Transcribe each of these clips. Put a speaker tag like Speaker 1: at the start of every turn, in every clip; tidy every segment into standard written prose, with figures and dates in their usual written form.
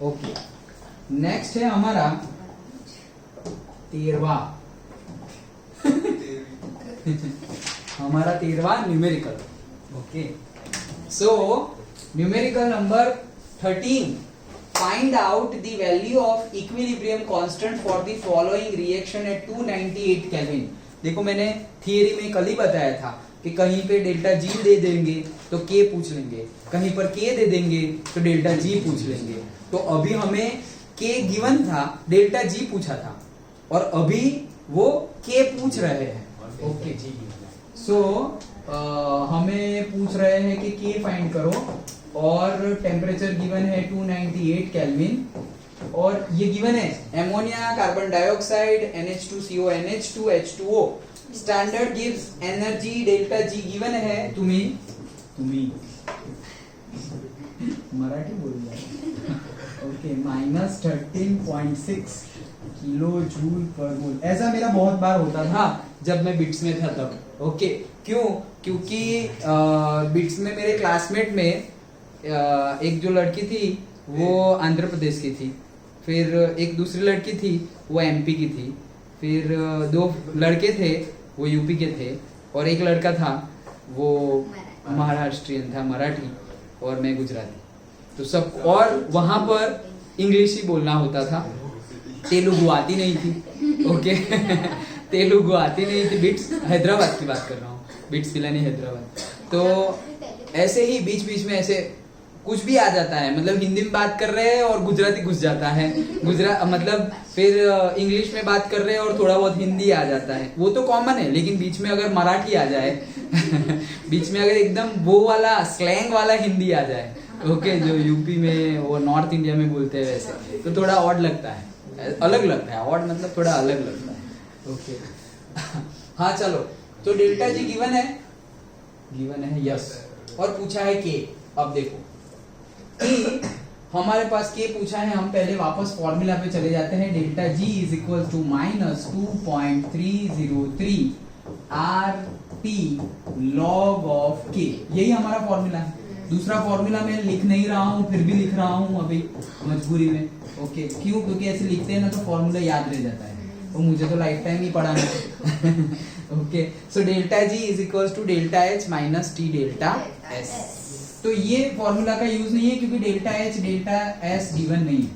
Speaker 1: Okay, next है हमारा 13वां हमारा 13वां numerical. Okay, so numerical number 13. Find out the value of equilibrium constant for the following reaction at 298 Kelvin. देखो मैंने थियरी में कल ही बताया था कि कहीं पे डेल्टा जी दे देंगे तो के पूछ लेंगे, कहीं पर के दे देंगे तो डेल्टा जी पूछ लेंगे. तो अभी हमें के गिवन था, डेल्टा जी पूछा था, और अभी वो के पूछ रहे हैं. ओके जी, सो हमें पूछ रहे हैं कि के फाइंड करो, और टेम्परेचर गिवन है 298 केल्विन, और ये गिवन है ammonia, carbon dioxide, NH2CO, NH2, H2O. Standard gives energy delta G given है. तुम्ही मराठी बोल रहा. ओके, -13.6 किलो जूल पर मोल. ऐसा मेरा बहुत बार होता था जब मैं बिट्स में था तब. ओके, क्यों? क्योंकि बिट्स में मेरे क्लासमेट में एक जो लड़की थी वो आंध्र प्रदेश की थी, फिर एक दूसरी लड़की थी वो MP की थी, फिर 2 लड़के थे वो UP के थे, और एक लड़का था वो महाराष्ट्रियन था, मराठी, और मैं गुजराती. तो सब, और वहां पर इंग्लिश ही बोलना होता था, तेलुगु आती नहीं थी. ओके तेलुगु आती नहीं थी. बिट्स हैदराबाद की बात कर रहा हूँ, बिट्स पिलानी हैदराबाद. तो ऐसे ही बीच बीच में ऐसे कुछ भी आ जाता है, मतलब हिंदी में बात कर रहे हैं और गुजराती घुस जाता है, मतलब फिर इंग्लिश में बात कर रहे हैं और थोड़ा बहुत हिंदी आ जाता है, वो तो कॉमन है. लेकिन बीच में अगर मराठी आ जाए बीच में अगर एकदम वो वाला स्लैंग वाला हिंदी आ जाए, ओके, जो यूपी में वो नॉर्थ इंडिया में बोलते हैं वैसे, तो थोड़ा ऑड लगता है, अलग लगता है. ऑड मतलब थोड़ा अलग लगता है. ओके हाँ चलो, तो डेल्टा जी गिवन है यस, और पूछा है के. अब देखो कि हमारे पास के पूछा है, हम पहले वापस फॉर्मूला पे चले जाते हैं. Delta G is equal to -2.303 RT log of K. यही हमारा फॉर्मूला है. दूसरा फॉर्मूला मैं लिख नहीं रहा हूँ, फिर भी लिख रहा हूँ अभी मजबूरी में. ओके, क्यों? क्योंकि ऐसे लिखते हैं ना तो फॉर्मूला याद रह जाता है, तो मुझे तो लाइफ टाइम ही पढ़ाना है. Okay, so delta G is equal to delta H minus T delta S. तो ये फॉर्मूला का यूज नहीं है क्योंकि delta H delta S given नहीं है.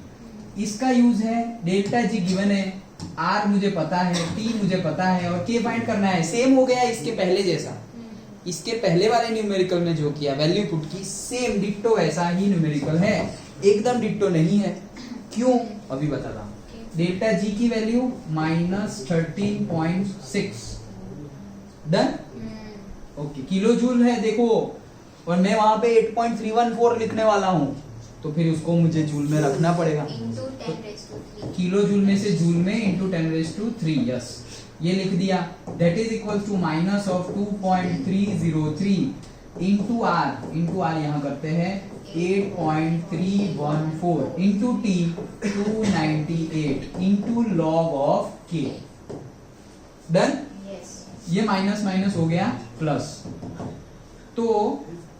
Speaker 1: इसका यूज है, डेल्टा जी गिवन है, आर मुझे पता है, टी मुझे पता है, और के फाइंड करना है. सेम हो गया इसके पहले जैसा, इसके पहले वाले न्यूमेरिकल में जो किया, वैल्यू पुट की, सेम डिट्टो वैसा ही न्यूमेरिकल है. एकदम डिट्टो नहीं है. क्यों? अभी बताता हूं. डेल्टा जी की value -13.6 done. Okay, kilo joule है देखो, और मैं वहां पे 8.314 लिखने वाला हूं, तो फिर उसको मुझे जूल में रखना पड़ेगा. तो किलो जूल में से जूल में इंटू 10⁻³ यस, ये लिख दिया. That is equal to minus of 2.303 into R यहाँ करते हैं 8.314 into T 298 into log of K. Done. ये माइनस माइनस हो गया प्लस. तो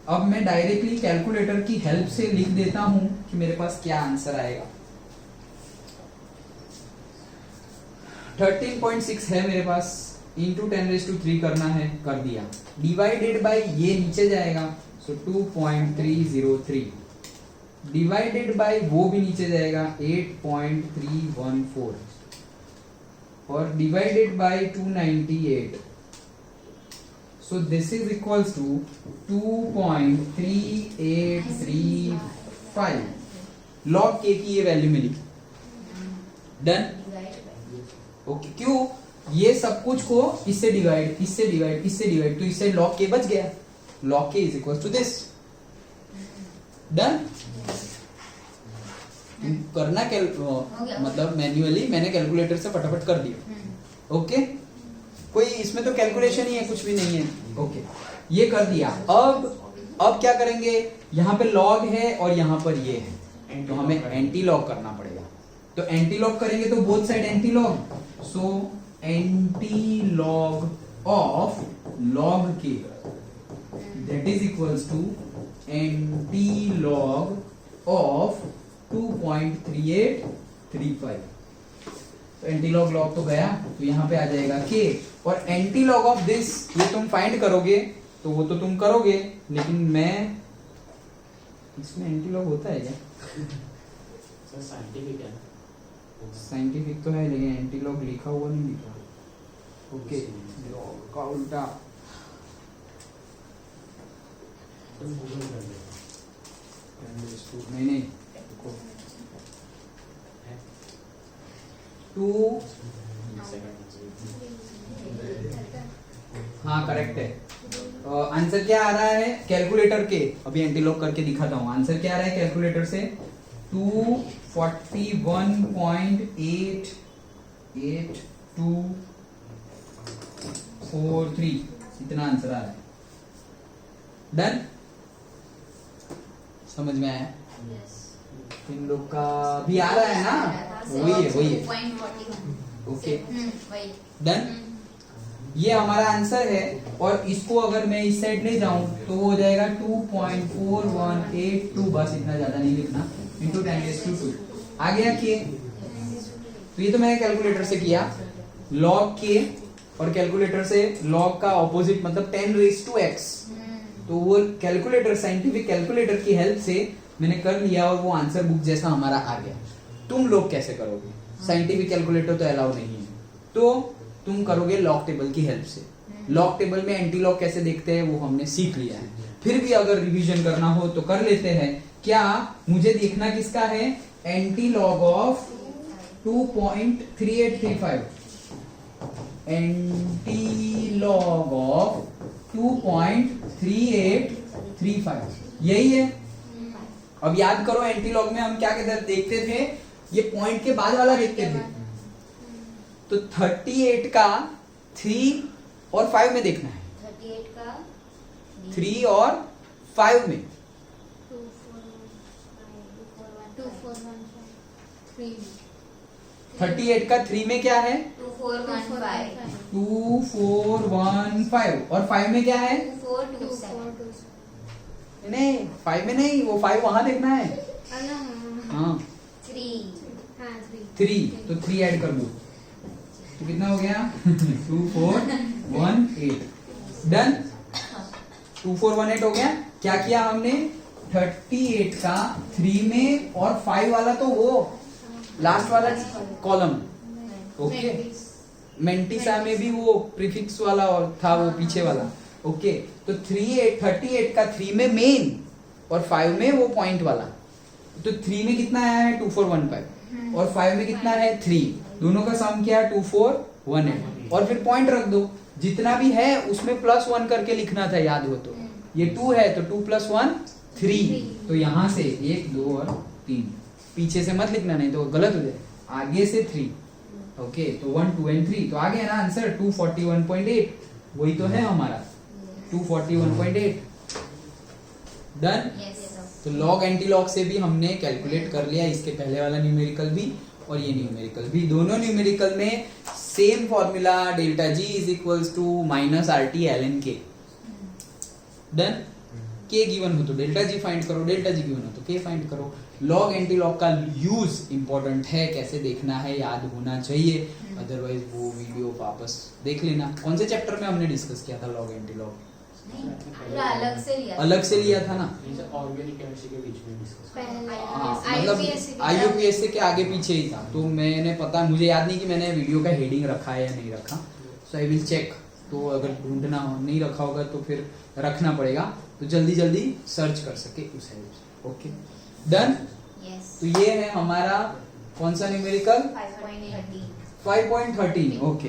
Speaker 1: अब मैं डायरेक्टली कैलकुलेटर की हेल्प से लिख देता हूं कि मेरे पास क्या आंसर आएगा. 13.6 है मेरे पास, इंटू 10⁻³ करना है, कर दिया. डिवाइडेड बाय ये नीचे जाएगा, सो 2.303 डिवाइडेड बाय वो भी नीचे जाएगा 8.314 और divided by 298. So this is equals to 2.3835 log k की ये वैल्यू मिली. डन. ओके, क्यों? ये सब कुछ को इससे डिवाइड, तो इससे log k बच गया. log k is equals to this. Done. करना मतलब मैन्युअली मैंने कैलकुलेटर से फटाफट कर दिया. ओके, कोई इसमें तो कैलकुलेशन ही है, कुछ भी नहीं है. ओके, ये कर दिया. अब क्या करेंगे? यहाँ पे लॉग है और यहाँ पर ये है, तो हमें एंटी लॉग करना पड़ेगा. तो एंटी लॉग करेंगे तो both side antilog, so antilog of log K that is equals to antilog of 2.3835। तो एंटीलॉग लॉग तो गया, तो यहाँ पे आ जाएगा k, और एंटीलॉग ऑफ दिस ये तुम फाइंड करोगे, तो वो तो तुम करोगे, लेकिन मैं इसमें एंटीलॉग होता है क्या?
Speaker 2: सर साइंटिफिक है ना?
Speaker 1: साइंटिफिक तो है, लेकिन एंटीलॉग लिखा हुआ नहीं लिखा। ओके, लॉग का उल्टा
Speaker 2: तुम गूगल कर ले।
Speaker 1: नहीं देखो, 2 हाँ करेक्ट है। आंसर क्या आ रहा है कैलकुलेटर के? अभी एंटीलॉग करके दिखाता हूँ। आंसर क्या आ रहा है कैलकुलेटर से? 241.888243, इतना आंसर आ रहा है। डन? समझ में आया? इन लोग का भी आ रहा है ना? वही है। Okay done. ये हमारा आंसर है, और इसको अगर मैं इस साइड ले जाऊं तो हो जाएगा 2.4182, बस इतना ज्यादा नहीं लिखना, इंटू 10⁻²। आ गया के? तो ये तो मैंने कैलकुलेटर से किया log के, और कैलकुलेटर से log का ऑपोजिट मतलब 10⁻x। तो वो कैलकुलेटर, साइंटिफिक कैलकुलेटर की हेल्प से मैंने कर लिया, और वो आंसर बुक जैसा हमारा आ गया। तुम लोग कैसे करोगे? साइंटिफिक कैलकुलेटर तो अलाउ नहीं है, तो तुम करोगे लॉग टेबल की हेल्प से। लॉग टेबल में एंटी लॉग कैसे देखते हैं वो हमने सीख लिया है। फिर भी अगर रिवीजन करना हो तो कर लेते हैं। क्या मुझे देखना किसका है? Anti log of 2.3835। Anti log of 2.3835 यही है। अब याद करो एंटी लॉग में हम क्या देखते थे? ये पॉइंट के बाद वाला देखते थे। तो 38 का 3 और 5 में देखना है।
Speaker 3: 38 का
Speaker 1: 3 और 5 में 38 का 3 में क्या है? 2415, और 5 में क्या है?
Speaker 3: 2427
Speaker 1: नहीं 5 में नहीं, वो 5 वहां देखना है। हाँ 3, तो 3 ऐड कर दो तो कितना हो गया? 2418। डन? 2418 हो गया। क्या किया हमने? 38 का 3 में और 5 वाला, तो वो लास्ट वाला कॉलम। ओके, मेंटिसा में भी वो प्रीफिक्स वाला और था, वो पीछे वाला। ओके, तो 38 का 3 में मेन और 5 में वो पॉइंट वाला। तो 3 में कितना आया है? 2415, और 5 में कितना है? 3। दोनों का सम क्या है? 2418। और फिर पॉइंट रख दो, जितना भी है उसमें +1 करके लिखना था, याद हो तो। ये 2 है तो 2 + 1 3। तो यहां से 1 2 और 3, पीछे से मत लिखना नहीं तो गलत हो जाए। आगे से 3। ओके, तो 1 2 और 3, तो आ गया ना आंसर 241.8। वही तो है हमारा 241.8। डन? तो लॉग एंटी लॉग से भी हमने कैलकुलेट कर लिया, इसके पहले वाला न्यूमेरिकल भी और ये न्यूमेरिकल भी। दोनों न्यूमेरिकल में same formula, delta G is equals to -RT ln K। Done? K given हो तो डेल्टा जी फाइंड करो, डेल्टा जी गिवन हो तो K फाइंड करो। लॉग एंटी लॉग का यूज इंपॉर्टेंट है, कैसे देखना है याद होना चाहिए, अदरवाइज वो वीडियो वापस देख लेना। कौन से चैप्टर में हमने डिस्कस किया था लॉग एंटी लॉग? अलग से लिया था ना?
Speaker 2: ऑर्गेनिक केमिस्ट्री के बीच में डिस्कस।
Speaker 1: मतलब IUPAC के आगे पीछे ही था, तो मैंने पता, मुझे याद नहीं कि मैंने वीडियो का हेडिंग रखा है या नहीं रखा, सो आई विल चेक। तो अगर ढूंढना हो, नहीं रखा होगा तो फिर रखना पड़ेगा, तो जल्दी जल्दी सर्च कर सके उस हेल्प से। Okay done? तो ये है हमारा कौन सा न्यूमेरिकल? 5.13। ओके।